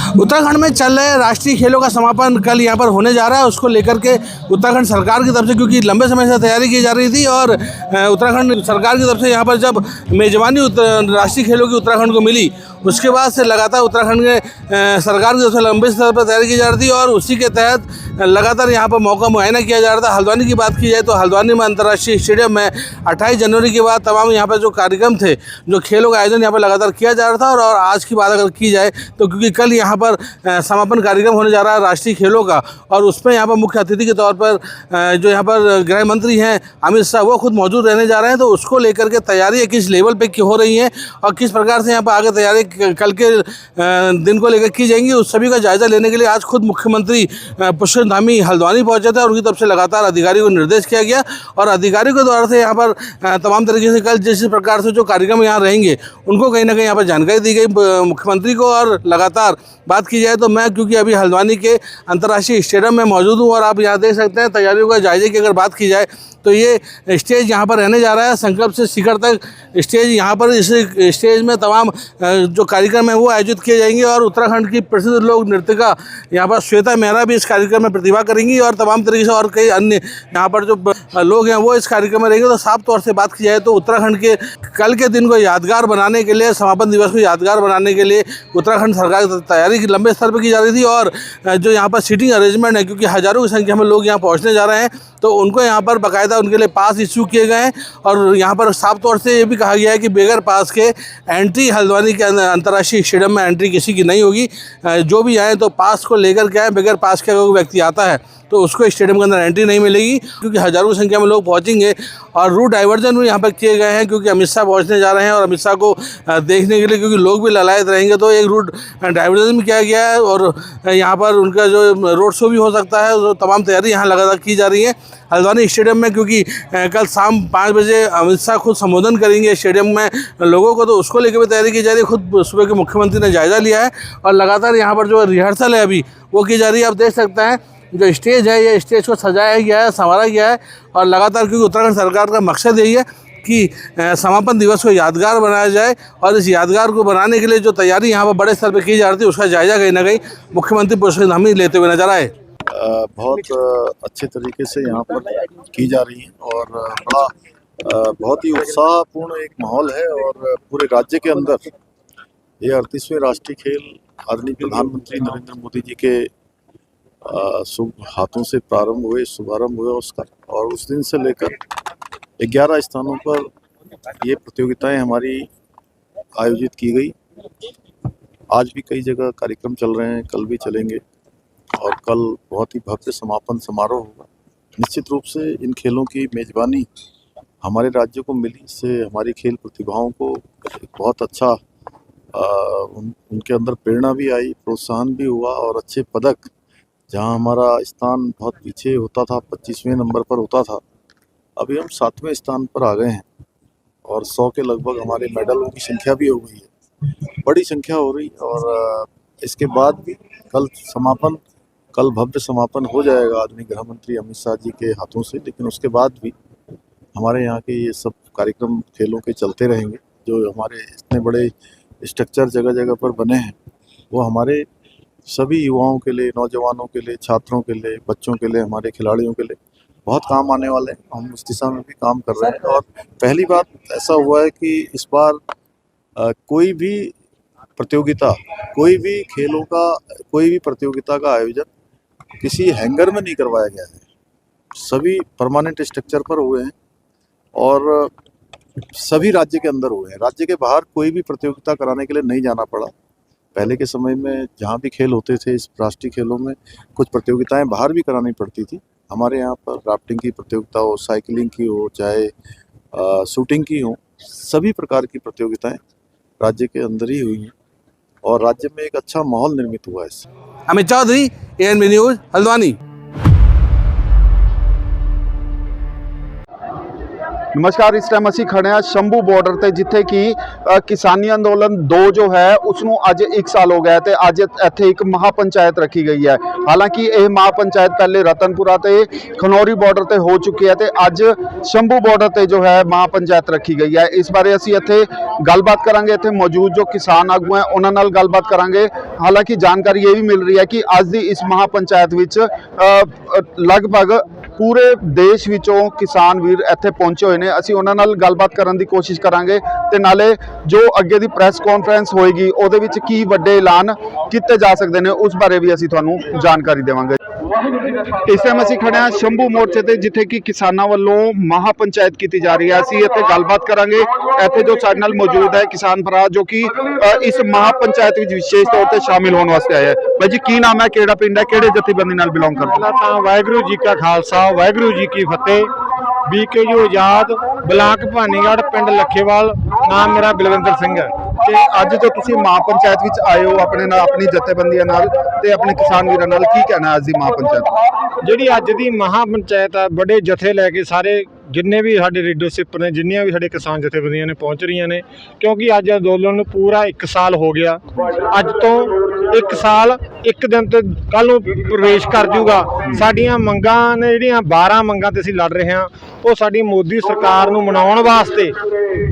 उत्तराखंड में चल रहे राष्ट्रीय खेलों का समापन कल यहाँ पर होने जा रहा है। उसको लेकर के उत्तराखंड सरकार की तरफ से, क्योंकि लंबे समय से तैयारी की जा रही थी और उत्तराखंड सरकार की तरफ से यहाँ पर जब मेजबानी राष्ट्रीय खेलों की उत्तराखंड को मिली, उसके बाद से लगातार उत्तराखंड के सरकार की तरफ से लंबे स्तर पर तैयारी की जा रही थी और उसी के तहत लगातार यहाँ पर मौका मुआयना किया जा रहा था। हल्द्वानी की बात की जाए तो हल्द्वानी में अंतर्राष्ट्रीय स्टेडियम में 28 जनवरी के बाद तमाम यहाँ पर जो कार्यक्रम थे, जो खेलों का आयोजन यहाँ पर लगातार किया जा रहा था। और आज की बात अगर की जाए तो क्योंकि कल यहाँ पर समापन कार्यक्रम होने जा रहा है राष्ट्रीय खेलों का, और उसमें यहाँ पर मुख्य अतिथि के तौर पर जो यहाँ पर गृह मंत्री हैं अमित शाह, वो खुद मौजूद रहने जा रहे हैं। तो उसको लेकर के तैयारियाँ किस लेवल पे हो रही हैं और किस प्रकार से यहाँ पर आगे तैयारी कल के दिन को लेकर की जाएंगी, उस सभी का जायजा लेने के लिए आज खुद मुख्यमंत्री पुष्कर धामी हल्द्वानी पहुंचे थे और उनकी तरफ से लगातार अधिकारियों को निर्देश किया गया। और अधिकारियों के द्वारा से यहाँ पर तमाम तरीके से कल जिस प्रकार से जो कार्यक्रम यहाँ रहेंगे उनको कहीं ना कहीं यहाँ पर जानकारी दी गई मुख्यमंत्री को। और लगातार बात की जाए तो मैं क्योंकि अभी हल्द्वानी के अंतर्राष्ट्रीय स्टेडियम में मौजूद हूँ और आप यहाँ देख सकते हैं तैयारियों का जायजे की अगर बात की जाए तो ये स्टेज यहाँ पर रहने जा रहा है। संकल्प से शिखर तक स्टेज यहाँ पर, इस स्टेज में तमाम जो कार्यक्रम है वो आयोजित किए जाएंगे और उत्तराखंड की प्रसिद्ध लोक नृत्यिका यहाँ पर श्वेता मेहरा भी इस कार्यक्रम में प्रतिभा करेंगी और तमाम तरीके से और कई अन्य यहाँ पर जो लोग हैं वो इस कार्यक्रम में रहेंगे। तो साफ तौर से बात की जाए तो उत्तराखंड के कल के दिन को यादगार बनाने के लिए, समापन दिवस को यादगार बनाने के लिए उत्तराखंड सरकार की तैयारी लंबे स्तर पर की जा रही थी। और जो यहाँ पर सीटिंग अरेंजमेंट है, क्योंकि हज़ारों की संख्या में लोग यहाँ पहुँचने जा रहे हैं, तो उनको यहाँ पर बाकायदा उनके लिए पास इशू किए गए हैं। और यहाँ पर साफ तौर से ये भी कहा गया है कि बगैर पास के एंट्री हल्द्वानी के अंतर्राष्ट्रीय स्टेडियम में एंट्री किसी की नहीं होगी। जो भी आए तो पास को लेकर के आए, बगैर पास के अगर कोई व्यक्ति आता है तो उसको स्टेडियम के अंदर एंट्री नहीं मिलेगी, क्योंकि हज़ारों की संख्या में लोग पहुंचेंगे। और रूट डाइवर्जन भी यहाँ पर किए गए हैं, क्योंकि अमित शाह पहुँचने जा रहे हैं और अमित शाह को देखने के लिए, क्योंकि लोग भी ललायत रहेंगे, तो एक रूट डाइवर्जन भी किया गया है। और यहाँ पर उनका जो रोड शो भी हो सकता है, तो तमाम तैयारी यहाँ लगातार की जा रही है हल्द्वानी स्टेडियम में। क्योंकि कल शाम 5 बजे अमित शाह खुद संबोधन करेंगे स्टेडियम में लोगों को, तो उसको लेकर भी तैयारी की जा रही है। खुद सुबह के मुख्यमंत्री ने जायज़ा लिया है और लगातार यहाँ पर जो रिहर्सल है अभी वो की जा रही है। आप देख सकते हैं जो स्टेज है, ये स्टेज को सजाया गया है, संवारा गया है और लगातार, क्योंकि उत्तराखंड सरकार का मकसद यही है कि समापन दिवस को यादगार बनाया जाए। और इस यादगार को बनाने के लिए जो तैयारी यहाँ पर बड़े स्तर पर की जा रही थी उसका जायजा कहीं ना कहीं मुख्यमंत्री पुष्कर धामी लेते हुए नजर आए। बहुत अच्छे तरीके से यहाँ पर की जा रही है और बहुत ही उत्साहपूर्ण एक माहौल है। और पूरे राज्य के अंदर ये 38वें राष्ट्रीय खेल आदरणीय प्रधानमंत्री नरेंद्र मोदी जी के हाथों से शुभारंभ हुए उसका, और उस दिन से लेकर 11 स्थानों पर ये प्रतियोगिताएं हमारी आयोजित की गई। आज भी कई जगह कार्यक्रम चल रहे हैं, कल भी चलेंगे और कल बहुत ही भव्य समापन समारोह होगा। निश्चित रूप से इन खेलों की मेजबानी हमारे राज्य को मिली, इससे हमारी खेल प्रतिभाओं को बहुत अच्छा उनके अंदर प्रेरणा भी आई, प्रोत्साहन भी हुआ और अच्छे पदक, जहां हमारा स्थान बहुत पीछे होता था, 25वें नंबर पर होता था, अभी हम 7वें स्थान पर आ गए हैं और 100 के लगभग हमारे मेडलों की संख्या भी हो गई है, बड़ी संख्या हो रही। और इसके बाद भी कल भव्य समापन हो जाएगा आदरणीय गृह मंत्री अमित शाह जी के हाथों से, लेकिन उसके बाद भी हमारे यहाँ के ये सब कार्यक्रम खेलों के चलते रहेंगे। जो हमारे इतने बड़े स्ट्रक्चर जगह जगह पर बने हैं वो हमारे सभी युवाओं के लिए, नौजवानों के लिए, छात्रों के लिए, बच्चों के लिए, हमारे खिलाड़ियों के लिए बहुत काम आने वाले हैं। हम उस दिशा में भी काम कर रहे हैं। और पहली बात ऐसा हुआ है कि इस बार कोई भी प्रतियोगिता का आयोजन किसी हैंगर में नहीं करवाया गया है, सभी परमानेंट स्ट्रक्चर पर हुए हैं और सभी राज्य के अंदर हुए हैं। राज्य के बाहर कोई भी प्रतियोगिता कराने के लिए नहीं जाना पड़ा। पहले के समय में जहाँ भी खेल होते थे इस राष्ट्रीय खेलों में, कुछ प्रतियोगिताएं बाहर भी करानी पड़ती थी। हमारे यहाँ पर राफ्टिंग की प्रतियोगिता हो, साइकिलिंग की हो, चाहे शूटिंग की हो, सभी प्रकार की प्रतियोगिताएं राज्य के अंदर ही हुई हैं और राज्य में एक अच्छा माहौल निर्मित हुआ है इससे। Amit Chaudhary, ANB news, Haldwani. ਨਮਸਕਾਰ। ਇਸ ਟਾਈਮ ਅਸੀਂ ਖੜੇ ਹਾਂ ਸ਼ੰਭੂ ਬਾਰਡਰ ਤੇ, ਜਿੱਥੇ ਕਿ ਕਿਸਾਨੀ ਅੰਦੋਲਨ 2 ਜੋ ਹੈ ਉਸ ਨੂੰ ਅੱਜ 1 ਸਾਲ ਹੋ ਗਿਆ ਤੇ ਅੱਜ ਇੱਥੇ ਇੱਕ ਮਹਾਪੰਚਾਇਤ ਰੱਖੀ ਗਈ ਹੈ। ਹਾਲਾਂਕਿ ਇਹ ਮਹਾਪੰਚਾਇਤ ਪਹਿਲੇ ਰਤਨਪੁਰਾ ਤੇ ਖਨੌਰੀ ਬਾਰਡਰ ਤੇ ਹੋ ਚੁੱਕੀ ਹੈ ਤੇ ਅੱਜ ਸ਼ੰਭੂ ਬਾਰਡਰ ਤੇ ਜੋ ਹੈ ਮਹਾਪੰਚਾਇਤ ਰੱਖੀ ਗਈ ਹੈ। ਇਸ ਬਾਰੇ ਅਸੀਂ ਇੱਥੇ ਗੱਲਬਾਤ ਕਰਾਂਗੇ। ਇੱਥੇ ਮੌਜੂਦ ਜੋ ਕਿਸਾਨ ਆਗੂ ਹੈ ਉਹਨਾਂ ਨਾਲ ਗੱਲਬਾਤ ਕਰਾਂਗੇ। ਹਾਲਾਂਕਿ ਜਾਣਕਾਰੀ ਇਹ ਵੀ ਮਿਲ ਰਹੀ ਹੈ ਕਿ ਅੱਜ ਦੀ ਇਸ ਮਹਾਪੰਚਾਇਤ ਵਿੱਚ ਲਗਭਗ ਪੂਰੇ ਦੇਸ਼ ਵਿੱਚੋਂ ਕਿਸਾਨ ਵੀਰ ਇੱਥੇ ਪਹੁੰਚੇ ਹੋਏ ਨੇ। ਅਸੀਂ ਉਹਨਾਂ ਨਾਲ ਗੱਲਬਾਤ ਕਰਨ ਦੀ ਕੋਸ਼ਿਸ਼ ਕਰਾਂਗੇ ਤੇ ਨਾਲੇ ਜੋ ਅੱਗੇ ਦੀ ਪ੍ਰੈਸ ਕਾਨਫਰੰਸ ਹੋਏਗੀ ਉਹਦੇ ਵਿੱਚ ਕੀ ਵੱਡੇ ਐਲਾਨ ਕੀਤੇ ਜਾ ਸਕਦੇ ਨੇ ਉਸ ਬਾਰੇ ਵੀ ਅਸੀਂ ਤੁਹਾਨੂੰ ਜਾਣਕਾਰੀ ਦੇਵਾਂਗੇ। ਇਸ ਟਾਈਮ ਅਸੀਂ ਖੜੇ ਹਾਂ ਸ਼ੰਭੂ ਮੋਰਚੇ ਤੇ, ਜਿੱਥੇ ਕਿ ਕਿਸਾਨਾਂ ਵੱਲੋਂ ਮਹਾਪੰਚਾਇਤ ਕੀਤੀ ਜਾ ਰਹੀ ਹੈ। ਅਸੀਂ ਇੱਥੇ ਗੱਲਬਾਤ ਕਰਾਂਗੇ। ਇੱਥੇ ਜੋ ਸਾਡੇ ਨਾਲ ਮੌਜੂਦ ਹੈ ਕਿਸਾਨ ਭਰਾ ਜੋ ਕਿ ਇਸ ਮਹਾਪੰਚਾਇਤ ਵਿੱਚ ਵਿਸ਼ੇਸ਼ ਤੌਰ ਤੇ ਸ਼ਾਮਿਲ ਹੋਣ ਵਾਸਤੇ ਆਏ ਹੈ। ਭਾਈ ਜੀ ਕੀ ਨਾਮ ਹੈ, ਕਿਹੜਾ ਪਿੰਡ ਹੈ, ਕਿਹੜੇ ਜਥੇਬੰਦੀ ਨਾਲ ਬਿਲੋਂਗ ਕਰਦੇ ਹੋ? ਤਾਂ ਵਾਹਿਗੁਰੂ ਜੀ ਕਾ ਖਾਲਸਾ ਵਾਹਿਗੁਰੂ ਜੀ ਕੀ ਫਤਿਹ। BKU ਆਜ਼ਾਦ ਬਲਾਕ ਭਾਨੀਗੜ੍ਹ ਪਿੰਡ ਲੱਖੇਵਾਲ। ਨਾਮ ਮੇਰਾ ਬਲਵਿੰਦਰ ਸਿੰਘ ਹੈ। ਤੇ ਅੱਜ ਜੋ ਤੁਸੀਂ ਮਹਾਪੰਚਾਇਤ ਵਿੱਚ ਆਏ ਹੋ ਆਪਣੇ ਨਾਲ, ਆਪਣੀ ਜਥੇਬੰਦੀਆਂ ਨਾਲ ਤੇ ਆਪਣੇ ਕਿਸਾਨ ਵੀਰਾਂ ਨਾਲ, ਕੀ ਕਹਿਣਾ ਅੱਜ ਦੀ ਮਹਾਪੰਚਾਇਤ? ਜਿਹੜੀ ਅੱਜ ਦੀ ਮਹਾਪੰਚਾਇਤ ਆ, ਬੜੇ ਜਥੇ ਲੈ ਕੇ ਸਾਰੇ ਜਿੰਨੇ ਵੀ ਸਾਡੇ ਲੀਡਰਸ਼ਿਪ ਨੇ, ਜਿੰਨੀਆਂ ਵੀ ਸਾਡੇ ਕਿਸਾਨ ਜਥੇਬੰਦੀਆਂ ਨੇ ਪਹੁੰਚ ਰਹੀਆਂ ਨੇ, ਕਿਉਂਕਿ ਅੱਜ ਅੰਦੋਲਨ ਨੂੰ ਪੂਰਾ 1 ਸਾਲ ਹੋ ਗਿਆ। ਅੱਜ ਤੋਂ 1 ਸਾਲ 1 ਦਿਨ ਤੇ ਕੱਲ ਨੂੰ ਪ੍ਰਵੇਸ਼ ਕਰ ਜੂਗਾ। ਸਾਡੀਆਂ ਮੰਗਾਂ ਨੇ ਜਿਹੜੀਆਂ 12 ਮੰਗਾਂ ਤੇ ਅਸੀਂ ਲੜ ਰਹੇ ਹਾਂ, ਉਹ ਸਾਡੀ ਮੋਦੀ ਸਰਕਾਰ ਨੂੰ ਮਨਾਉਣ ਵਾਸਤੇ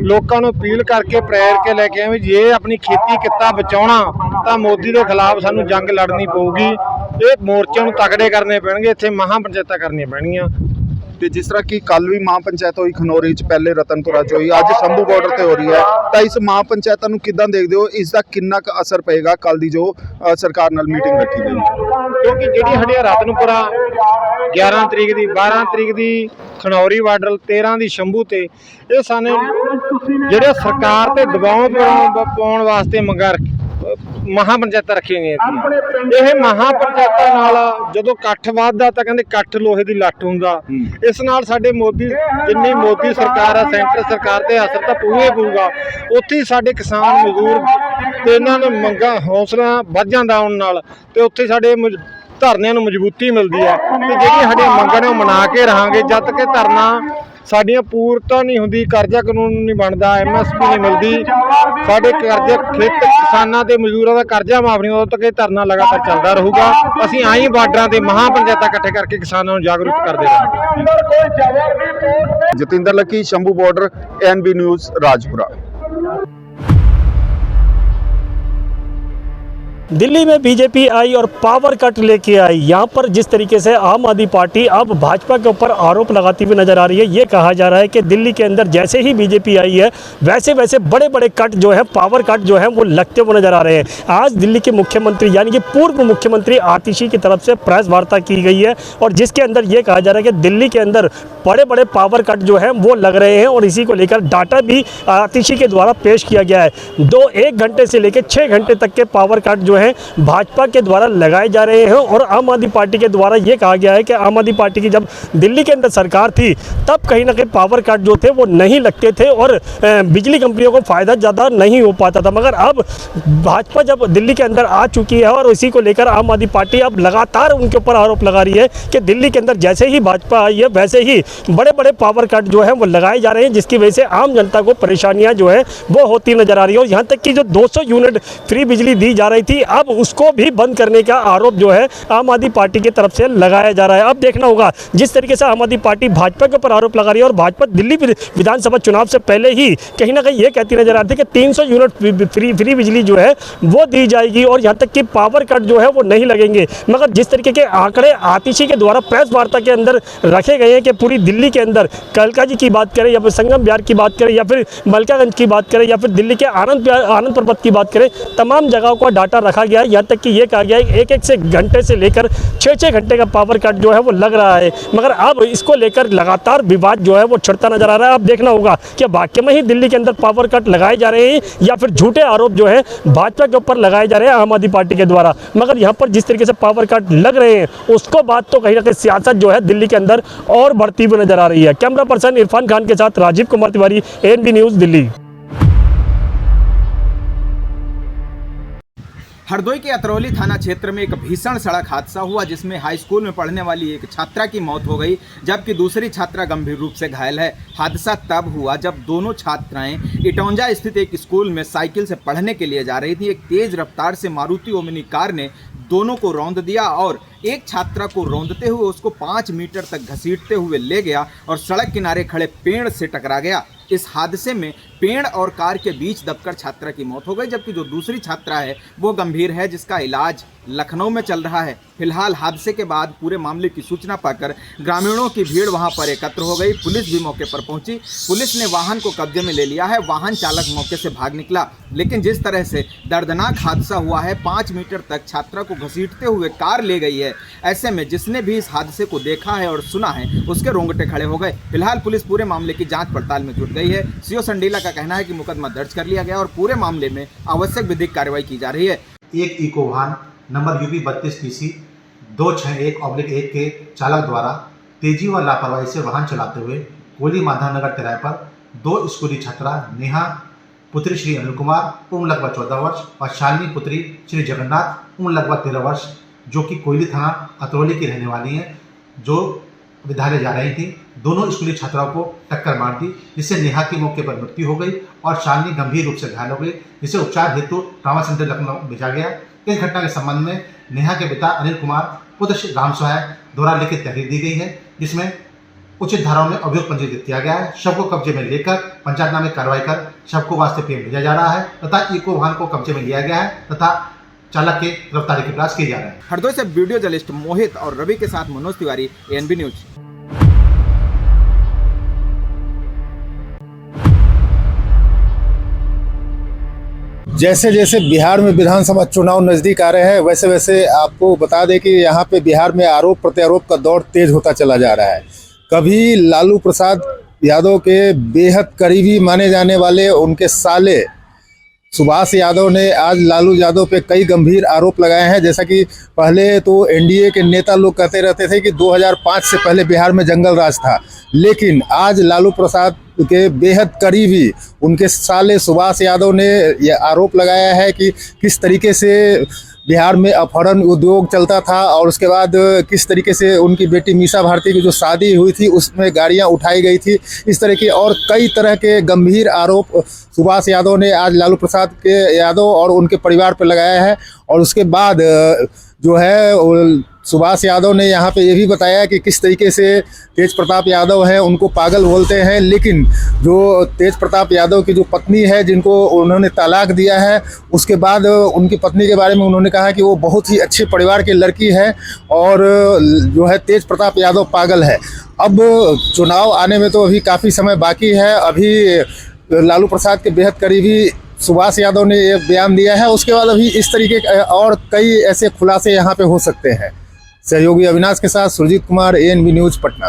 ਲੋਕਾਂ ਨੂੰ ਅਪੀਲ ਕਰਕੇ ਪ੍ਰੇਰ ਕੇ ਲੈ ਕੇ ਆਏ ਵੀ ਜੇ ਆਪਣੀ ਖੇਤੀ ਕਿੱਤਾ ਬਚਾਉਣਾ ਤਾਂ ਮੋਦੀ ਦੇ ਖਿਲਾਫ ਸਾਨੂੰ ਜੰਗ ਲੜਨੀ ਪਊਗੀ। ਇਹ ਮੋਰਚਿਆਂ ਨੂੰ ਤਕੜੇ ਕਰਨੇ ਪੈਣਗੇ, ਇੱਥੇ ਮਹਾਪੰਚਾਇਤਾਂ ਕਰਨੀਆਂ ਪੈਣਗੀਆਂ। ਤੇ ਜਿਸ ਤਰ੍ਹਾਂ ਕਿ ਕੱਲ ਵੀ ਮਹਾਪੰਚਾਇਤ ਹੋਈ ਖਨੌਰੀ ਚ, ਪਹਿਲੇ ਰਤਨਪੁਰਾ ਚ ਹੋਈ, ਅੱਜ ਸ਼ੰਭੂ ਬਾਰਡਰ ਤੇ ਹੋ ਰਹੀ ਹੈ, ਤਾਂ ਇਸ ਮਹਾਪੰਚਾਇਤਾਂ ਨੂੰ ਕਿੱਦਾਂ ਦੇਖਦੇ ਹੋ? ਇਸ ਦਾ ਕਿੰਨਾ ਕੁ ਅਸਰ ਪਏਗਾ ਕੱਲ ਦੀ ਜੋ ਸਰਕਾਰ ਨਾਲ ਮੀਟਿੰਗ ਰੱਖੀ ਗਈ? ਕਿਉਂਕਿ ਜਿਹੜੀ ਸਾਡੀ ਰਤਨਪੁਰਾ 11 ਤਰੀਕ ਦੀ, 12 ਤਰੀਕ ਦੀ ਖਨੌਰੀ ਬਾਰਡਰ, 13 ਦੀ ਸ਼ੰਭੂ ਤੇ, ਇਹ ਸਾਨੂੰ ਜਿਹੜੇ ਸਰਕਾਰ ਤੇ ਦਬਾਅ ਪਾਉਣ ਵਾਸਤੇ ਮਹਾਪੰਚਾਇਤਾਂ ਰੱਖੀਆਂ ਗਈਆਂ। ਇਹ ਮਹਾਪੰਚਾਇਤਾਂ ਨਾਲ ਜਦੋਂ ਇਕੱਠ ਵੱਧਦਾ ਤਾਂ ਕਹਿੰਦੇ ਇਕੱਠ ਲੋਹੇ ਦੀ ਲੱਠ ਹੁੰਦਾ। ਇਸ ਨਾਲ ਸਾਡੇ ਜਿੰਨੀ ਮੋਦੀ ਸਰਕਾਰ ਆ, ਸੈਂਟਰ ਸਰਕਾਰ ਤੇ ਅਸਰ ਤਾਂ ਪਊਗਾ। ਉੱਥੇ ਹੀ ਸਾਡੇ ਕਿਸਾਨ ਮਜ਼ਦੂਰ ਤੇ ਇਹਨਾਂ ਨੇ ਮੰਗਾਂ ਹੌਸਲਾ ਵੱਧ ਜਾਂਦਾ ਉਹਨਾਂ ਨਾਲ, ਤੇ ਉੱਥੇ ਸਾਡੇ ਧਰਨਿਆਂ ਨੂੰ ਮਜ਼ਬੂਤੀ ਮਿਲਦੀ ਹੈ। ਤੇ ਜਿਹੜੀਆਂ ਸਾਡੀਆਂ ਮੰਗਾਂ ਨੇ ਉਹ ਮਨਾ ਕੇ ਰਹਾਂਗੇ ਜਦ ਤੱਕ ਧਰਨਾ ਸਾਡੀਆਂ ਪੂਰਤਾ ਨਹੀਂ ਹੁੰਦੀ, ਕਰਜ਼ਾ ਕਾਨੂੰਨ ਨਹੀਂ ਬਣਦਾ, MSP ਨਹੀਂ ਮਿਲਦੀ, ਸਾਡੇ ਕਰਜ਼ੇ ਕਿਸਾਨਾਂ ਤੇ ਮਜ਼ਦੂਰਾਂ ਦਾ ਕਰਜ਼ਾ ਮਾਫ ਨਹੀਂ, ਉਦੋਂ ਤੱਕ ਇਹ ਧਰਨਾ ਲਗਾਤਾਰ ਚੱਲਦਾ ਰਹੂਗਾ। ਅਸੀਂ ਆਈ ਬਾਰਡਰਾਂ ਤੇ ਮਹਾਪੰਚਾਇਤਾਂ ਇਕੱਠੇ ਕਰਕੇ ਕਿਸਾਨਾਂ ਨੂੰ ਜਾਗਰੂਕ ਕਰਦੇ ਰਹਾਂਗੇ। Jatinder Lucky, Shambhu border, ANB news, Rajpura. Delhi में बीजेपी आई और पावर कट लेके आई। यहाँ पर जिस तरीके से आम आदमी पार्टी अब भाजपा के ऊपर आरोप लगाती हुई नजर आ रही है, ये कहा जा रहा है कि दिल्ली के अंदर जैसे ही बीजेपी आई है वैसे वैसे बड़े बड़े कट जो है, पावर कट जो है वो लगते हुए नजर आ रहे हैं। आज दिल्ली के मुख्यमंत्री यानी कि पूर्व मुख्यमंत्री आतिशी की तरफ से प्रेस वार्ता की गई है और जिसके अंदर ये कहा जा रहा है कि दिल्ली के अंदर बड़े बड़े पावर कट जो है वो लग रहे हैं और इसी को लेकर डाटा भी आतिशी के द्वारा पेश किया गया है। 1 घंटे से लेकर 6 घंटे तक के पावर कट जो है भाजपा के द्वारा लगाए जा रहे हैं और आम आदमी पार्टी के द्वारा ये कहा गया है कि आम आदमी पार्टी की जब दिल्ली के अंदर सरकार थी तब कहीं ना कहीं पावर कट जो थे वो नहीं लगते थे और बिजली कंपनियों को फ़ायदा ज़्यादा नहीं हो पाता था। मगर अब भाजपा जब दिल्ली के अंदर आ चुकी है और इसी को लेकर आम आदमी पार्टी अब लगातार उनके ऊपर आरोप लगा रही है कि दिल्ली के अंदर जैसे ही भाजपा आई है वैसे ही बड़े बड़े पावर कट जो है वो लगाए जा रहे हैं, जिसकी वजह से आम जनता को परेशानियाँ जो है वो होती नजर आ रही है। और यहाँ तक कि जो 200 यूनिट फ्री बिजली दी जा रही थी अब उसको भी बंद करने का आरोप जो है आम आदमी पार्टी की तरफ से लगाया जा रहा है। अब देखना होगा जिस तरीके से आम आदमी पार्टी भाजपा के ऊपर आरोप लगा रही है और भाजपा दिल्ली विधानसभा चुनाव से पहले ही कहीं ना कहीं ये कहती नजर आती है कि 300 यूनिट फ्री बिजली जो है वो दी जाएगी और यहाँ तक कि पावर कट जो है वो नहीं लगेंगे। मगर जिस तरीके के आंकड़े आतिशी के द्वारा प्रेस वार्ता के अंदर रखे गए हैं कि पूरी दिल्ली के अंदर कलका जी की बात करें या फिर संगम बिहार की बात करें या फिर मलकागंज की बात करें या फिर दिल्ली के आनंद पर्वत की बात करें, तमाम जगहों का डाटा रखा गया है। यहाँ तक कि ये कहा गया है एक से घंटे से लेकर 6 घंटे का पावर कट जो है वो लग रहा है। मगर अब इसको लेकर लगातार विवाद जो है वो छिड़ता नजर आ रहा है। अब देखना होगा कि वाकई में ही दिल्ली के अंदर पावर कट लगाए जा रहे हैं या फिर झूठे आरोप जो है भाजपा के ऊपर लगाए जा रहे हैं आम आदमी पार्टी के द्वारा। मगर यहाँ पर जिस तरीके से पावर कट लग रहे हैं उसको बात तो कहीं ना कहीं सियासत जो है दिल्ली के अंदर और बढ़ती हुई नजर आ रही है। कैमरा पर्सन इरफान खान के साथ राजीव कुमार तिवारी, ANB न्यूज़, दिल्ली। हरदोई के अतरौली थाना क्षेत्र में एक भीषण सड़क हादसा हुआ जिसमें हाई स्कूल में पढ़ने वाली एक छात्रा की मौत हो गई जबकि दूसरी छात्रा गंभीर रूप से घायल है। हादसा तब हुआ जब दोनों छात्राएं इटौंजा स्थित एक स्कूल में साइकिल से पढ़ने के लिए जा रही थी। एक तेज रफ्तार से मारुति ओमनी कार ने दोनों को रौंद दिया और एक छात्रा को रौंदते हुए उसको 5 मीटर तक घसीटते हुए ले गया और सड़क किनारे खड़े पेड़ से टकरा गया। इस हादसे में पेड़ और कार के बीच दबकर छात्रा की मौत हो गई जबकि जो दूसरी छात्रा है वो गंभीर है जिसका इलाज लखनऊ में चल रहा है। फिलहाल हादसे के बाद पूरे मामले की सूचना पाकर ग्रामीणों की भीड़ वहां पर एकत्र हो गई। पुलिस भी मौके पर पहुंची। पुलिस ने वाहन को कब्जे में ले लिया है। वाहन चालक मौके से भाग निकला, लेकिन जिस तरह से दर्दनाक हादसा हुआ है, 5 मीटर तक छात्रा को घसीटते हुए कार ले गई है, ऐसे में जिसने भी इस हादसे को देखा है और सुना है उसके रोंगटे खड़े हो गए। फिलहाल पुलिस पूरे मामले की जाँच पड़ताल में जुट गई है। सीओ संडीला का कहना है कि मुकदमा दर्ज कर लिया गया और पूरे मामले में आवश्यक विधिक कार्रवाई की जा रही है। एक इको वाहन नंबर UP 32 PC 261/1 के चालक द्वारा तेजी व लापरवाही से वाहन चलाते हुए कोली माधवनगर तिराहे पर 2 स्कूली छात्रा नेहा पुत्री श्री अनिल कुमार उम्र लगभग 14 वर्ष और शालिनी पुत्री श्री जगन्नाथ उम्र लगभग 13 वर्ष, जो कि कोयली थाना अतरौली की रहने वाली हैं, जो विद्यालय जा रही थी। दोनों स्कूली छात्राओं को टक्कर मार दी जिससे नेहा की मौके पर मृत्यु हो गई और शालिनी गंभीर रूप से घायल हो गई, जिसे उपचार हेतु ट्रॉमा सेंटर लखनऊ भेजा गया। इस घटना के संबंध में नेहा के पिता अनिल कुमार पुत्र राम सहाय द्वारा लिखित तहरीर दी गई है जिसमें उचित धाराओं में अभियोग पंजीकृत किया गया है। शव को कब्जे में लेकर पंचायतनामे कार्रवाई कर शव को वास्ते पीएम भेजा जा रहा है तथा इको वाहन को कब्जे में लिया गया है तथा चालक के गिरफ्तारी के प्रयास किए जा रहे हैं। हरदोई से वीडियो जर्नलिस्ट मोहित और रवि के साथ मनोज तिवारी, ANB न्यूज। जैसे जैसे बिहार में विधानसभा चुनाव नज़दीक आ रहे हैं वैसे वैसे आपको बता दें कि यहाँ पे बिहार में आरोप प्रत्यारोप का दौर तेज होता चला जा रहा है। कभी लालू प्रसाद यादव के बेहद करीबी माने जाने वाले उनके साले सुभाष यादव ने आज लालू यादव पे कई गंभीर आरोप लगाए हैं। जैसा कि पहले तो NDA के नेता लोग कहते रहते थे कि 2005 से पहले बिहार में जंगल राज था, लेकिन आज लालू प्रसाद के बेहद करीबी उनके साले सुभाष यादव ने यह आरोप लगाया है कि किस तरीके से बिहार में अपहरण उद्योग चलता था और उसके बाद किस तरीके से उनकी बेटी मीसा भारती की जो शादी हुई थी उसमें गाड़ियां उठाई गई थी। इस तरह के और कई तरह के गंभीर आरोप सुभाष यादव ने आज लालू प्रसाद के यादव और उनके परिवार पर लगाया है। और उसके बाद जो है सुभाष यादव ने यहाँ पे ये भी बताया कि किस तरीके से तेज प्रताप यादव हैं उनको पागल बोलते हैं, लेकिन जो तेज प्रताप यादव की जो पत्नी है जिनको उन्होंने तलाक दिया है, उसके बाद उनकी पत्नी के बारे में उन्होंने कहा कि वो बहुत ही अच्छे परिवार की लड़की है और जो है तेज प्रताप यादव पागल है। अब चुनाव आने में तो अभी काफ़ी समय बाकी है। अभी लालू प्रसाद के बेहद करीबी सुभाष यादव ने ये बयान दिया है, उसके बाद अभी इस तरीके के और कई ऐसे खुलासे यहाँ पे हो सकते हैं। सहयोगी अविनाश के साथ सुरजीत कुमार, ANB न्यूज पटना।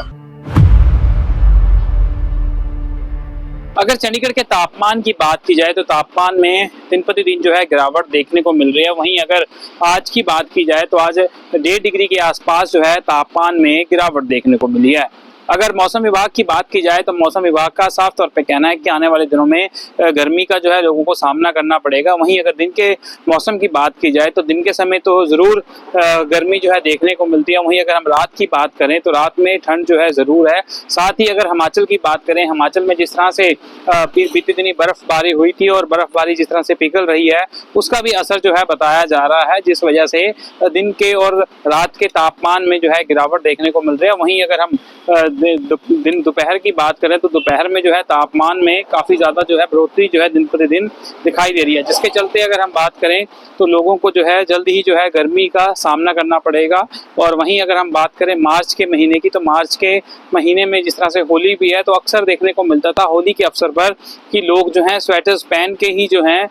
अगर चंडीगढ़ के तापमान की बात की जाए तो तापमान में दिन प्रतिदिन जो है गिरावट देखने को मिल रही है। वहीं अगर आज की बात की जाए तो आज 1.5 डिग्री के आसपास जो है तापमान में गिरावट देखने को मिली है। अगर मौसम विभाग की बात की जाए तो मौसम विभाग का साफ तौर पे कहना है कि आने वाले दिनों में गर्मी का जो है लोगों को सामना करना पड़ेगा। वहीं अगर दिन के मौसम की बात की जाए तो दिन के समय तो ज़रूर गर्मी जो है देखने को मिलती है। वहीं अगर हम रात की बात करें तो रात में ठंड जो है ज़रूर है। साथ ही अगर हिमाचल की बात करें, हिमाचल में जिस तरह से बीते दिनी बर्फ़बारी हुई थी और बर्फ़बारी जिस तरह से पिघल रही है उसका भी असर जो है बताया जा रहा है, जिस वजह से दिन के और रात के तापमान में जो है गिरावट देखने को मिल रही है। वहीं अगर हम दिन दोपहर की बात करें तो दोपहर में जो है तापमान में काफ़ी ज़्यादा जो है बढ़ोतरी जो है दिन प्रतिदिन दिखाई दे रही है, जिसके चलते अगर हम बात करें तो लोगों को जो है जल्द ही जो है गर्मी का सामना करना पड़ेगा। और वहीं अगर हम बात करें मार्च के महीने की तो मार्च के महीने में जिस तरह से होली भी है तो अक्सर देखने को मिलता था होली के अवसर पर कि लोग जो हैं स्वेटर्स पहन के ही जो है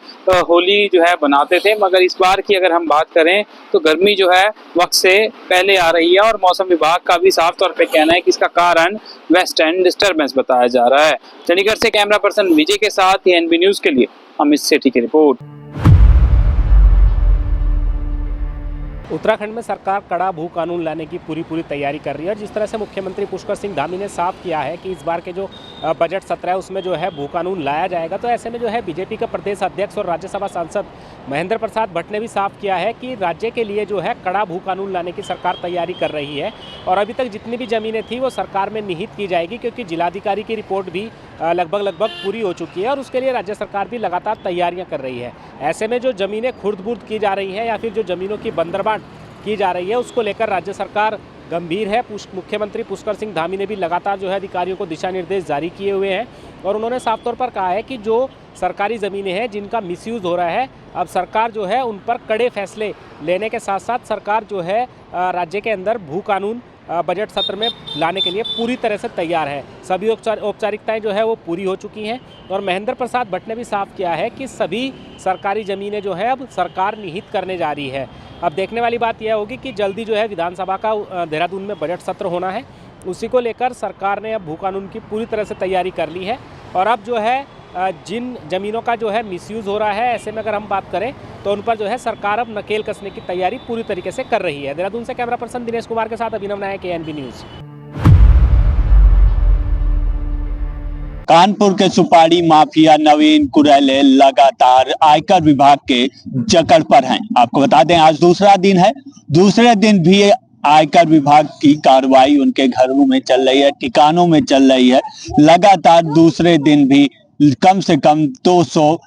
होली जो है बनाते थे। मगर इस बार की अगर हम बात करें तो गर्मी जो है वक्त से पहले आ रही है और मौसम विभाग का भी साफ तौर पे कहना है कि इसका कारण वेस्टर्न डिस्टर्बेंस बताया जा रहा है। चंडीगढ़ से कैमरा पर्सन विजय के साथ ANB न्यूज के लिए अमित सेठी की रिपोर्ट। उत्तराखंड में सरकार कड़ा भू कानून लाने की पूरी तैयारी कर रही है और जिस तरह से मुख्यमंत्री पुष्कर सिंह धामी ने साफ किया है कि इस बार के जो बजट सत्र है उसमें जो है भू कानून लाया जाएगा, तो ऐसे में जो है बीजेपी का प्रदेश अध्यक्ष और राज्यसभा सांसद महेंद्र प्रसाद भट्ट ने भी साफ किया है कि राज्य के लिए जो है कड़ा भू कानून लाने की सरकार तैयारी कर रही है। और अभी तक जितनी भी ज़मीनें थी वो सरकार में निहित की जाएगी, क्योंकि जिलाधिकारी की रिपोर्ट भी लगभग पूरी हो चुकी है और उसके लिए राज्य सरकार भी लगातार तैयारियां कर रही है। ऐसे में जो ज़मीनें खुर्द-बुर्द की जा रही हैं या फिर जो ज़मीनों की बंदरबांट की जा रही है उसको लेकर राज्य सरकार गंभीर है। मुख्यमंत्री पुष्कर सिंह धामी ने भी लगातार जो है अधिकारियों को दिशा निर्देश जारी किए हुए हैं और उन्होंने साफ तौर पर कहा है कि जो सरकारी ज़मीनें हैं जिनका मिसयूज़ हो रहा है, अब सरकार जो है उन पर कड़े फैसले लेने के साथ साथ सरकार जो है राज्य के अंदर भू कानून बजट सत्र में लाने के लिए पूरी तरह से तैयार है। सभी औपचारिकताएं जो है वो पूरी हो चुकी हैं और महेंद्र प्रसाद भट्ट ने भी साफ किया है कि सभी सरकारी ज़मीनें जो है अब सरकार निहित करने जा रही है। अब देखने वाली बात यह होगी कि जल्दी जो है विधानसभा का देहरादून में बजट सत्र होना है, उसी को लेकर सरकार ने अब भू कानून की पूरी तरह से तैयारी कर ली है। और अब जो है जिन ज़मीनों का जो है मिसयूज़ हो रहा है, ऐसे में अगर हम बात करें तो उन पर जो है सरकार अब नकेल कसने की तैयारी पूरी तरीके से कर रही है। देहरादून से कैमरा पर्सन दिनेश कुमार के साथ अभिनव नायक, ANB न्यूज़। कानपुर के सुपारी माफिया नवीन कुरैले लगातार आयकर विभाग के जकड़ पर हैं। आपको बता दें आज दूसरा दिन है, दूसरे दिन भी आयकर विभाग की कार्रवाई उनके घरों में चल रही है, ठिकानों में चल रही है। लगातार दूसरे दिन भी कम से कम 200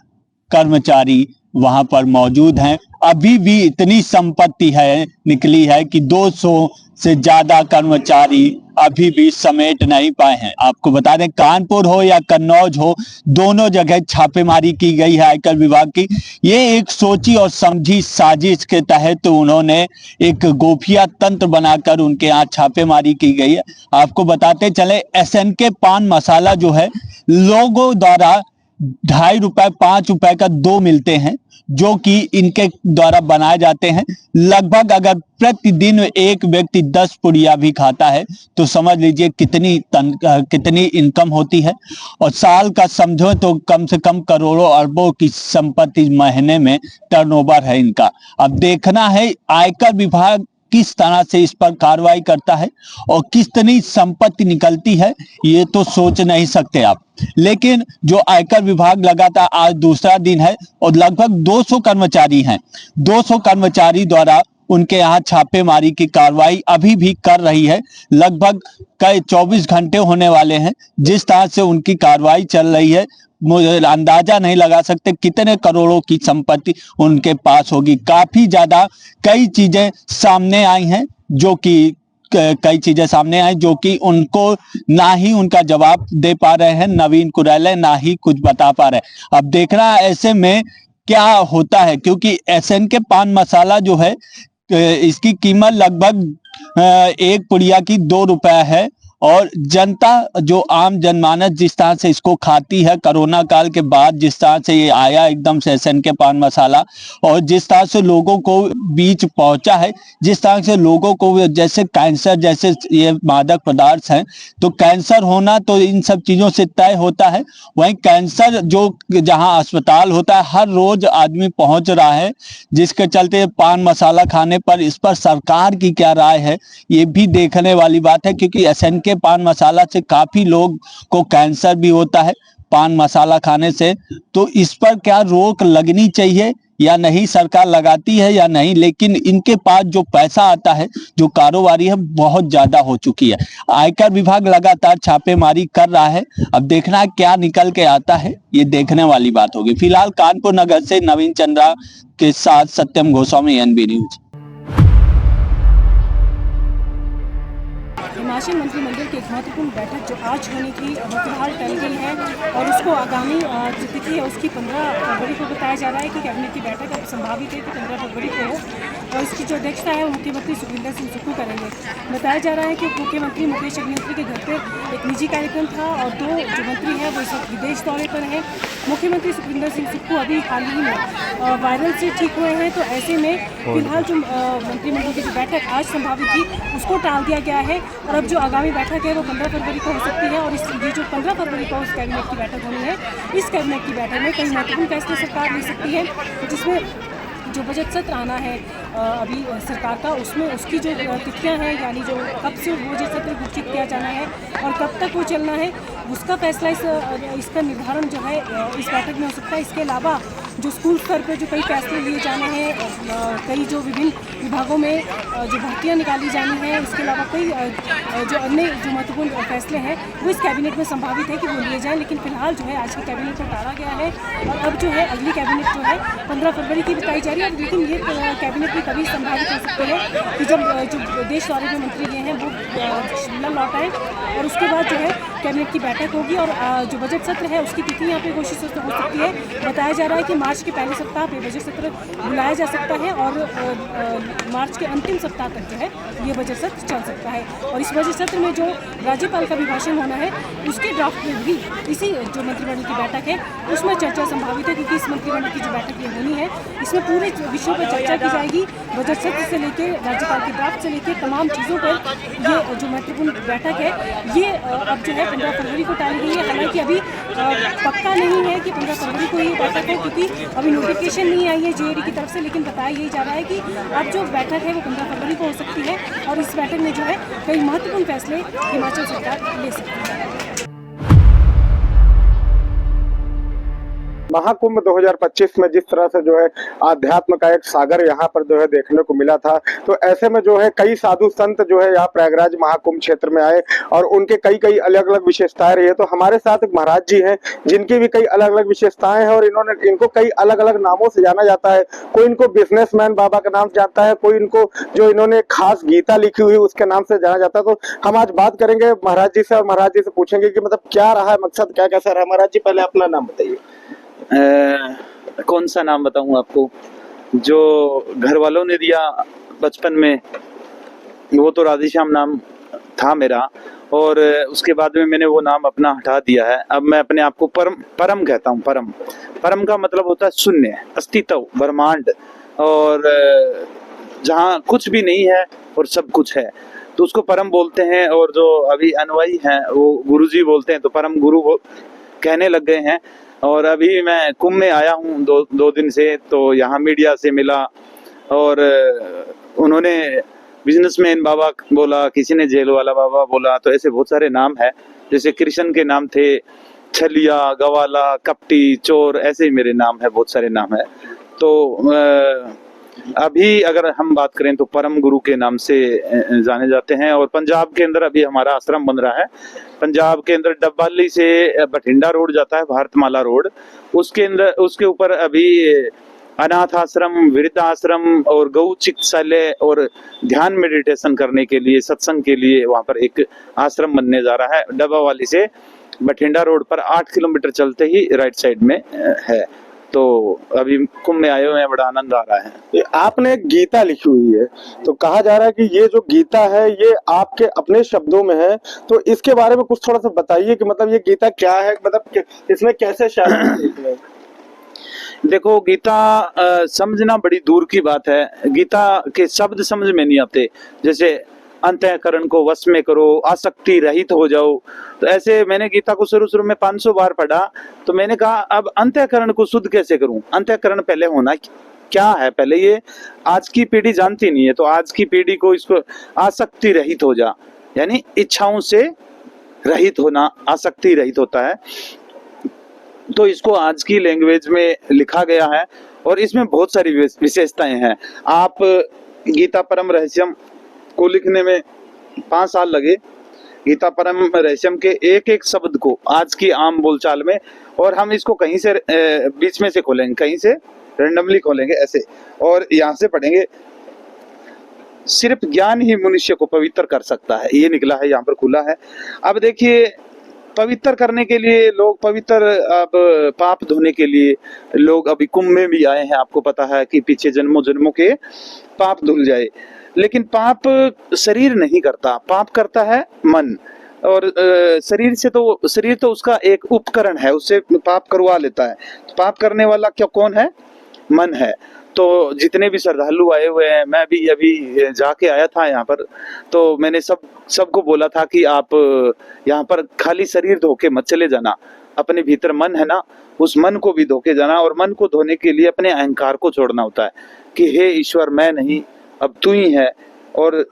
कर्मचारी वहां पर मौजूद हैं। अभी भी इतनी संपत्ति है निकली है कि 200 से ज्यादा कर्मचारी अभी भी समेट नहीं पाए हैं। आपको बता दें कानपुर हो या कन्नौज हो, दोनों जगह छापेमारी की गई है आयकर विभाग की। ये एक सोची और समझी साजिश के तहत उन्होंने एक गोफिया तंत्र बनाकर उनके यहाँ छापेमारी की गई है। आपको बताते चले SNK पान मसाला जो है लोगों द्वारा 2.5 रुपए 5 रुपए का 2 मिलते हैं जो कि इनके द्वारा बनाए जाते हैं। लगभग अगर प्रतिदिन एक व्यक्ति 10 पुड़िया भी खाता है तो समझ लीजिए कितनी इनकम होती है। और साल का समझो तो कम से कम करोड़ों अरबों की संपत्ति महीने में टर्नओवर है इनका। अब देखना है आयकर विभाग किस तरह से इस पर कार्रवाई करता है और कितनी संपत्ति निकलती है, ये तो सोच नहीं सकते आप। लेकिन जो आयकर विभाग लगातार आज दूसरा दिन है और लगभग 200 कर्मचारी हैं, 200 कर्मचारी द्वारा उनके यहाँ छापेमारी की कार्रवाई अभी भी कर रही है। लगभग कई 24 घंटे होने वाले हैं जिस तरह से उनकी कार्रवाई चल रही है। मुझे अंदाजा नहीं लगा सकते कितने करोड़ों की संपत्ति उनके पास होगी। काफी ज्यादा कई चीजें सामने आई हैं जो कि उनको ना ही उनका जवाब दे पा रहे हैं नवीन कुरैले, ना ही कुछ बता पा रहे हैं। अब देखना ऐसे में क्या होता है, क्योंकि SNK पान मसाला जो है इसकी कीमत लगभग एक पुड़िया की 2 रुपए है और जनता जो आम जनमानस जिस तरह से इसको खाती है, कोरोना काल के बाद जिस तरह से ये आया एकदम से SNK पान मसाला और जिस तरह से लोगों को बीच पहुंचा है, जिस तरह से लोगों को जैसे कैंसर जैसे ये मादक पदार्थ हैं तो कैंसर होना तो इन सब चीजों से तय होता है। वहीं कैंसर जो जहां अस्पताल होता है हर रोज आदमी पहुंच रहा है, जिसके चलते पान मसाला खाने पर इस पर सरकार की क्या राय है ये भी देखने वाली बात है। क्योंकि SNK पान मसाला से काफी लोग को कैंसर भी होता है पान मसाला खाने से, तो इस पर क्या रोक लगनी चाहिए या नहीं, सरकार लगाती है या नहीं। लेकिन इनके पास जो पैसा आता है, जो कारोबारी है, बहुत ज्यादा हो चुकी है। आयकर विभाग लगातार छापेमारी कर रहा है, अब देखना क्या निकल के आता है, ये देखने वाली बात होगी। फिलहाल कानपुर नगर से नवीन चंद्रा के साथ सत्यम गोस्वामी, ANB न्यूज। हिमाचल मंत्रिमंडल की एक महत्वपूर्ण बैठक जो आज होने की फिलहाल टल गई है और उसको आगामी जो तिथि है उसकी 15 फरवरी को बताया जा रहा है कि कैबिनेट की बैठक अब संभावित है कि 15 फरवरी को हो और इसकी जो अध्यक्षता है वो मुख्यमंत्री सुखविंदर सिंह सुक्खू करेंगे। बताया जा रहा है कि मुख्यमंत्री मुकेश अग्निहोत्री के घर पर एक निजी कार्यक्रम था और 2 जो मंत्री हैं वो इस वक्त विदेश दौरे पर हैं। मुख्यमंत्री सुखविंदर सिंह सुक्खू अभी हाल ही में वायरल से ठीक हुए हैं, तो ऐसे में फिलहाल जो मंत्रिमंडल की जो बैठक आज संभावित थी उसको टाल दिया गया है और अब जो आगामी बैठक है वो 15 फरवरी को हो सकती है। और ये जो 15 फरवरी को उस कैबिनेट की बैठक होनी है, इस कैबिनेट की बैठक में कई महत्वपूर्ण फैसले सरकार ले सकती है, जिसमें जो बजट सत्र आना है अभी सरकार का, उसमें उसकी जो तिथियां हैं, यानी जो कब से वो बजट सत्र घोषित किया जाना है और कब तक वो चलना है, उसका फैसला इसका निर्धारण जो है इस बैठक में हो सकता है। इसके अलावा जो स्कूल स्तर पर जो कई फैसले लिए जाने हैं, कई जो विभिन्न विभागों में जो भर्तियां निकाली जानी है, इसके अलावा कई जो अन्य जो महत्वपूर्ण फैसले हैं वो इस कैबिनेट में संभावित है कि वो लिए जाएं। लेकिन फिलहाल जो है आज की कैबिनेट को टाला गया है और अब जो है अगली कैबिनेट जो है 15 फरवरी की बताई जा रही है। लेकिन ये कैबिनेट भी कभी संभावित हो सकती है कि जब जो देश दौरे में मंत्री गए हैं वो शिमला लौट आए और उसके बाद जो है कैबिनेट की बैठक होगी और जो बजट सत्र है उसकी तिथि यहाँ पे घोषित हो सकती है। बताया जा रहा है कि मार्च के पहले सप्ताह पे बजट सत्र बुलाया जा सकता है और मार्च के अंतिम सप्ताह तक जो है ये बजट सत्र चल सकता है। और इस बजट सत्र में जो राज्यपाल का अभिभाषण होना है उसके ड्राफ्ट में भी इसी जो मंत्रिमंडल की बैठक है उसमें चर्चा संभावित है, क्योंकि इस मंत्रिमंडल की जो बैठक ये होनी है इसमें पूरे विषयों पर चर्चा की जाएगी। बजट सत्र से लेकर राज्यपाल के ड्राफ्ट से लेकर तमाम चीज़ों पर ये जो महत्वपूर्ण बैठक है ये अब जो है 15 फरवरी को टाली गई है। हालांकि अभी पक्का नहीं है कि 15 फरवरी को ये बैठक हो, क्योंकि अभी नोटिफिकेशन नहीं आई है जेईडी की तरफ से, लेकिन बताया यही जा रहा है कि अब जो बैठक है वो 15 फरवरी को हो सकती है और इस बैठक में जो है कई महत्वपूर्ण फैसले हिमाचल सरकार ले सकती है। महाकुंभ 2025 में जिस तरह से जो है आध्यात्म का एक सागर यहाँ पर जो है देखने को मिला था, तो ऐसे में जो है कई साधु संत जो है यहाँ प्रयागराज महाकुंभ क्षेत्र में आए और उनके कई अलग अलग विशेषताएं रही है। तो हमारे साथ एक महाराज जी हैं जिनकी भी कई अलग अलग विशेषताएं हैं और इनको कई अलग अलग नामों से जाना जाता है। कोई इनको बिजनेसमैन बाबा का नाम जानता है, कोई इनको जो इन्होंने खास गीता लिखी हुई उसके नाम से जाना जाता है। तो हम आज बात करेंगे महाराज जी से और महाराज जी से पूछेंगे कि मतलब क्या रहा है मकसद, क्या कैसा रहा। महाराज जी पहले अपना नाम बताइए। कौन सा नाम बताऊं आपको? जो घर वालों ने दिया बचपन में वो तो राधेश्याम नाम था मेरा, और उसके बाद में मैंने वो नाम अपना हटा दिया है। अब मैं अपने आप को परम कहता हूँ। परम का मतलब होता है शून्य, अस्तित्व, ब्रह्मांड, और जहाँ कुछ भी नहीं है और सब कुछ है तो उसको परम बोलते हैं। और जो अभी अनुयायी हैं वो गुरुजी बोलते हैं, तो परम गुरु कहने लग गए हैं। और अभी मैं कुंभ में आया हूँ दो दिन से, तो यहाँ मीडिया से मिला और उन्होंने बिजनेसमैन बाबा बोला, किसी ने जेल वाला बाबा बोला, तो ऐसे बहुत सारे नाम है। जैसे कृष्ण के नाम थे छलिया, गवाला, कपटी, चोर, ऐसे ही मेरे नाम है, बहुत सारे नाम है। तो अभी अगर हम बात करें तो परम गुरु के नाम से जाने जाते हैं। और पंजाब के अंदर अभी हमारा आश्रम बन रहा है। पंजाब के अंदर डब्बाली से बठिंडा रोड जाता है, भारतमाला रोड, उसके अंदर उसके ऊपर अभी अनाथ आश्रम, वृद्धाश्रम और गौ चिकित्सालय और ध्यान मेडिटेशन करने के लिए, सत्संग के लिए वहां पर एक आश्रम बनने जा रहा है। डब्बावाली से बठिंडा रोड पर 8 किलोमीटर चलते ही राइट साइड में है। तो अभी कुंभ में आए हुए हैं, बड़ा आनंद आ रहा है। आपने एक गीता लिखी हुई है, तो कहा जा रहा है कि ये जो गीता है ये आपके अपने शब्दों में है, तो इसके बारे में कुछ थोड़ा सा बताइए कि मतलब ये गीता क्या है, मतलब इसमें कैसे शामिल। देखो, गीता समझना बड़ी दूर की बात है। गीता के शब्द समझ में नहीं आते। जैसे अंतःकरण को वश में करो, आसक्ति रहित हो जाओ, तो ऐसे मैंने गीता को शुरू में 500 बार पढ़ा। तो मैंने कहा अब अंतःकरण को शुद्ध कैसे करूं? अंतःकरण पहले होना क्या है, पहले ये आज की पीढ़ी जानती नहीं है। तो आज की पीढ़ी को इसको आसक्ति रहित हो जा, यानी इच्छाओं से रहित होना, आसक्ति रहित होता है। तो इसको आज की लैंग्वेज में लिखा गया है और इसमें बहुत सारी विशेषताएं हैं। आप गीता परम रहस्यम को लिखने में 5 साल लगे। गीता परम रहस्यम के एक शब्द को आज की आम बोलचाल में, और हम इसको कहीं से बीच में से खोलेंगे, कहीं से रैंडमली खोलेंगे ऐसे, और यहाँ से पढ़ेंगे। सिर्फ ज्ञान ही मनुष्य को पवित्र कर सकता है, ये निकला है, यहाँ पर खुला है। अब देखिए, पवित्र करने के लिए लोग पवित्र, अब पाप धोने के लिए लोग अभी कुंभ में भी आए हैं। आपको पता है कि पीछे जन्मों जन्मों के पाप धुल जाए, लेकिन पाप शरीर नहीं करता, पाप करता है मन। और शरीर तो उसका एक उपकरण है, उससे पाप करवा लेता है। तो पाप करने वाला क्या कौन है? मन है। तो जितने भी श्रद्धालु आए हुए हैं, मैं भी अभी जाके आया था यहाँ पर, तो मैंने सबको बोला था कि आप यहाँ पर खाली शरीर धो के मत चले जाना, अपने भीतर मन है ना, उस मन को भी धो के जाना। और मन को धोने के लिए अपने अहंकार को छोड़ना होता है। कि हे ईश्वर मैं नहीं, अब तू ही है, और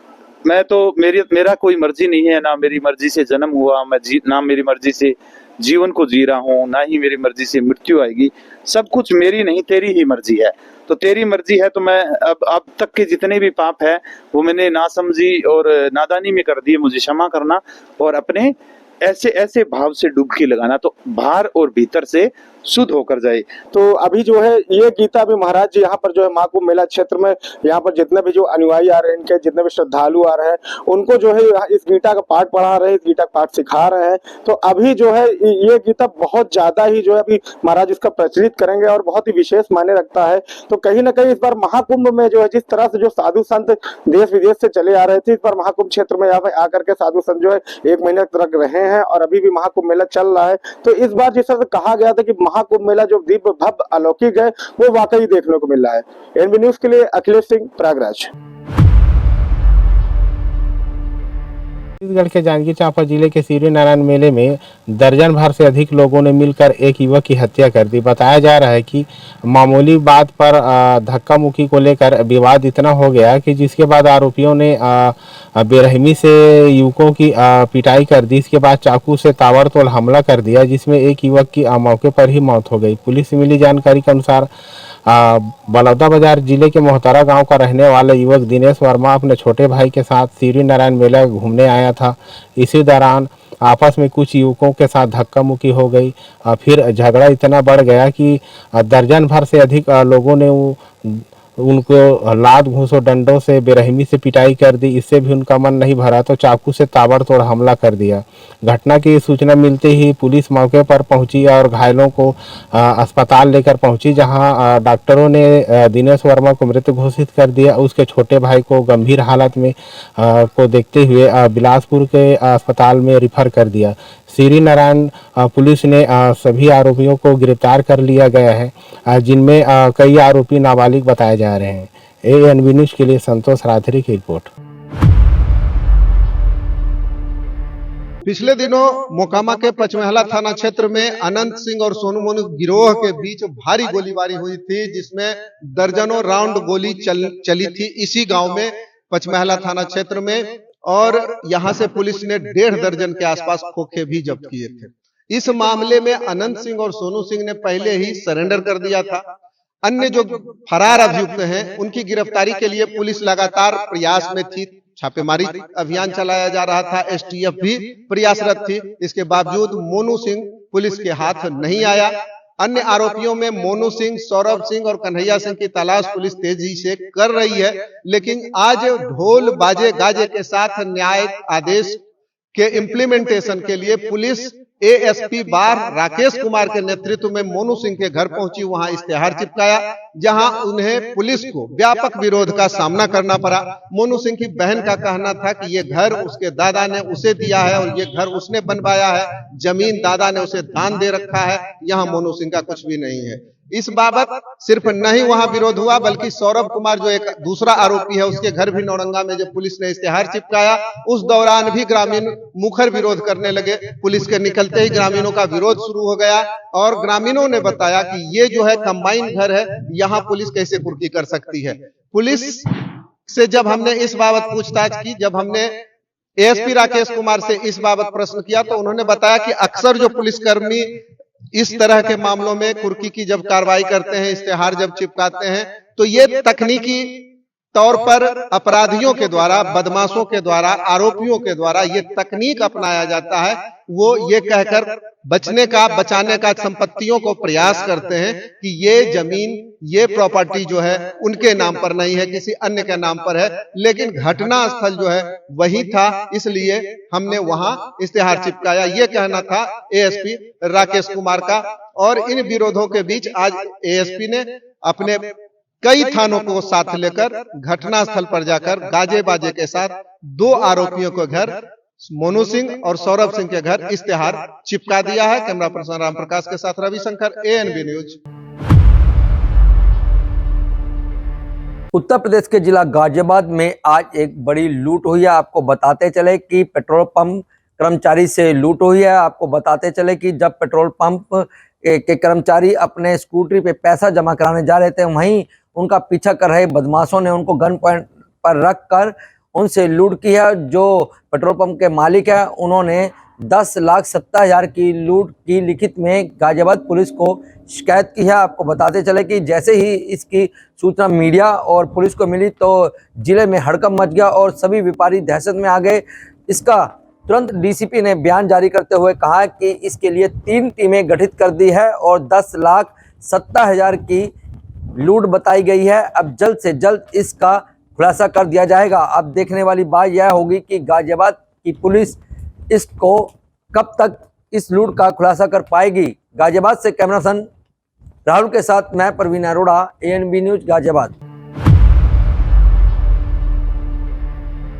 मैं तो मेरा कोई मर्जी नहीं है, ना मेरी मर्जी से जन्म हुआ मैं, ना मेरी मर्जी से जीवन को जी रहा हूँ, ना ही मेरी मर्जी से मृत्यु आएगी। सब कुछ मेरी नहीं तेरी ही मर्जी है। तो तेरी मर्जी है तो मैं अब तक के जितने भी पाप है वो मैंने नासमझी और नादानी में कर दिए, मुझे क्षमा करना, और अपने ऐसे भाव से डुबकी लगाना तो बाहर और भीतर से शुद्ध होकर जाए। तो अभी जो है ये गीता भी महाराज जी यहाँ पर जो है महाकुंभ मेला क्षेत्र में यहाँ पर जितने भी जो अनुयायी आ रहे हैं, इनके जितने भी श्रद्धालु आ रहे हैं, उनको जो है इस गीता का पाठ पढ़ा रहे हैं, इस गीता का पाठ सिखा रहे हैं। तो अभी जो है ये गीता बहुत ज्यादा ही जो है अभी महाराज इसका प्रचलित करेंगे और बहुत ही विशेष मायने रखता है। तो कहीं ना कहीं इस बार महाकुंभ में जो है जिस तरह से जो साधु संत देश विदेश से चले आ रहे थे, इस बार महाकुंभ क्षेत्र में यहाँ पे आकर के साधु संत जो है 1 महीने तक रहे हैं और अभी भी महाकुंभ मेला चल रहा है। तो इस बार जिस तरह से कहा गया था कि महाकुंभ मेला जो दिव्य भव्य अलौकिक है वो वाकई देखने को मिल रहा है। एनबी न्यूज के लिए अखिलेश सिंह, प्रयागराज। छत्तीसगढ़ के जांजगीर चांपा जिले के सीरी नारायण मेले में दर्जन भर से अधिक लोगों ने मिलकर एक युवक की हत्या कर दी। बताया जा रहा है कि मामूली बात पर धक्का मुक्की को लेकर विवाद इतना हो गया कि जिसके बाद आरोपियों ने बेरहमी से युवकों की पिटाई कर दी। इसके बाद चाकू से ताबड़तोड़ हमला कर दिया, जिसमें एक युवक की मौके पर ही मौत हो गई। पुलिस से मिली जानकारी के अनुसार बलौदाबाजार जिले के मोहतारा गांव का रहने वाला युवक दिनेश वर्मा अपने छोटे भाई के साथ सीरी नारायण मेला घूमने आया था। इसी दौरान आपस में कुछ युवकों के साथ धक्का मुक्की हो गई। फिर झगड़ा इतना बढ़ गया कि दर्जन भर से अधिक लोगों ने उनको लात घूंस और डंडों से बेरहमी से पिटाई कर दी। इससे भी उनका मन नहीं भरा तो चाकू से ताबड़तोड़ हमला कर दिया। घटना की सूचना मिलते ही पुलिस मौके पर पहुंची और घायलों को अस्पताल लेकर पहुंची, जहां डॉक्टरों ने दिनेश वर्मा को मृत घोषित कर दिया। उसके छोटे भाई को गंभीर हालत में को देखते हुए बिलासपुर के अस्पताल में रेफर कर दिया। सीरी नारायण पुलिस ने सभी आरोपियों को गिरफ्तार कर लिया गया है, जिनमें कई आरोपी नाबालिग बताए जा रहे हैं। एएनबी न्यूज के लिए संतोष रात्रि की रिपोर्ट। पिछले दिनों मोकामा के पचमहला थाना क्षेत्र में अनंत सिंह और सोनू मोनू गिरोह के बीच भारी गोलीबारी हुई थी, जिसमें दर्जनों राउंड गोली चली थी इसी गांव में, पचमहला थाना क्षेत्र में। और यहां से पुलिस ने 1.5 दर्जन के आसपास खोखे भी जब्त किए थे। इस मामले में अनंत सिंह और सोनू सिंह ने पहले ही सरेंडर कर दिया था। अन्य जो फरार अभियुक्त हैं उनकी गिरफ्तारी के लिए पुलिस लगातार प्रयास में थी। छापेमारी अभियान चलाया जा रहा था, एसटीएफ भी प्रयासरत थी। इसके बावजूद मोनू सिंह पुलिस के हाथ नहीं आया। अन्य आरोपियों में मोनू सिंह, सौरभ सिंह और कन्हैया सिंह की तलाश पुलिस तेजी से कर रही है। लेकिन आज ढोल बाजे गाजे के साथ न्यायिक आदेश के इम्प्लीमेंटेशन के लिए पुलिस एएसपी बार राकेश कुमार के नेतृत्व में मोनू सिंह के घर पहुंची, वहां इश्तेहार चिपकाया, जहां उन्हें पुलिस को व्यापक विरोध का सामना करना पड़ा। मोनू सिंह की बहन का कहना था कि ये घर उसके दादा ने उसे दिया है और ये घर उसने बनवाया है, जमीन दादा ने उसे दान दे रखा है, यहाँ मोनू सिंह का कुछ भी नहीं है। इस बाबत सिर्फ नहीं वहां विरोध हुआ, बल्कि सौरभ कुमार जो एक दूसरा आरोपी है, उसके घर भी नौरंगा में जब पुलिस ने इश्तेहार चिपकाया, उस दौरान भी ग्रामीण मुखर विरोध करने लगे। पुलिस के निकलते ही ग्रामीणों का विरोध शुरू हो गया और ग्रामीणों ने बताया कि ये जो है कंबाइन घर है, यहाँ पुलिस कैसे कुर्की कर सकती है। पुलिस से जब हमने इस बाबत पूछताछ की, जब हमने एएसपी राकेश कुमार से इस बाबत प्रश्न किया, तो उन्होंने बताया कि अक्सर जो पुलिसकर्मी इस तरह के मामलों में कुर्की की जब कार्रवाई करते हैं, इश्तेहार जब चिपकाते हैं, तो ये तकनीकी तौर पर अपराधियों के द्वारा, बदमाशों के द्वारा, आरोपियों के द्वारा ये तकनीक अपनाया जाता है। वो ये कहकर बचाने का संपत्तियों को प्रयास करते हैं कि ये जमीन, ये प्रॉपर्टी जो है उनके नाम पर नहीं है, किसी अन्य के नाम पर है। लेकिन घटना स्थल जो है वही था, इसलिए हमने वहां इश्तेहार चिपकाया, ये कहना था एएसपी राकेश कुमार का। और इन विरोधों के बीच आज एएसपी ने अपने कई थानों को साथ लेकर घटना स्थल पर जाकर गाजे बाजे के साथ 2 आरोपियों के घर, मोनू सिंह और सौरभ सिंह के घर इश्तेहार चिपका दिया है। कैमरा पर्सन राम प्रकाश के साथ रविशंकर, एएनबी न्यूज। उत्तर प्रदेश के जिला गाजियाबाद में आज एक बड़ी लूट हुई है। आपको बताते चले कि पेट्रोल पंप कर्मचारी से लूट हुई है। आपको बताते चले कि जब पेट्रोल पंप के कर्मचारी अपने स्कूटरी पे पैसा जमा कराने जा रहे थे, वहीं उनका पीछा कर रहे बदमाशों ने उनको गन पॉइंट पर रख कर उनसे लूट की है। जो पेट्रोल पंप के मालिक है उन्होंने 10,70,000 की लूट की लिखित में गाजियाबाद पुलिस को शिकायत की है। आपको बताते चले कि जैसे ही इसकी सूचना मीडिया और पुलिस को मिली तो जिले में हड़कंप मच गया और सभी व्यापारी दहशत में आ गए। इसका तुरंत डीसीपी ने बयान जारी करते हुए कहा कि इसके लिए 3 टीमें गठित कर दी है और 10,70,000 की लूट बताई गई है। अब जल्द से जल्द इसका खुलासा कर दिया जाएगा। अब देखने वाली बात यह होगी कि गाजियाबाद की पुलिस इसको कब तक इस लूट का खुलासा कर पाएगी। गाजियाबाद से कैमरा पर्सन राहुल के साथ मैं प्रवीण अरोड़ा, ANB न्यूज गाजियाबाद।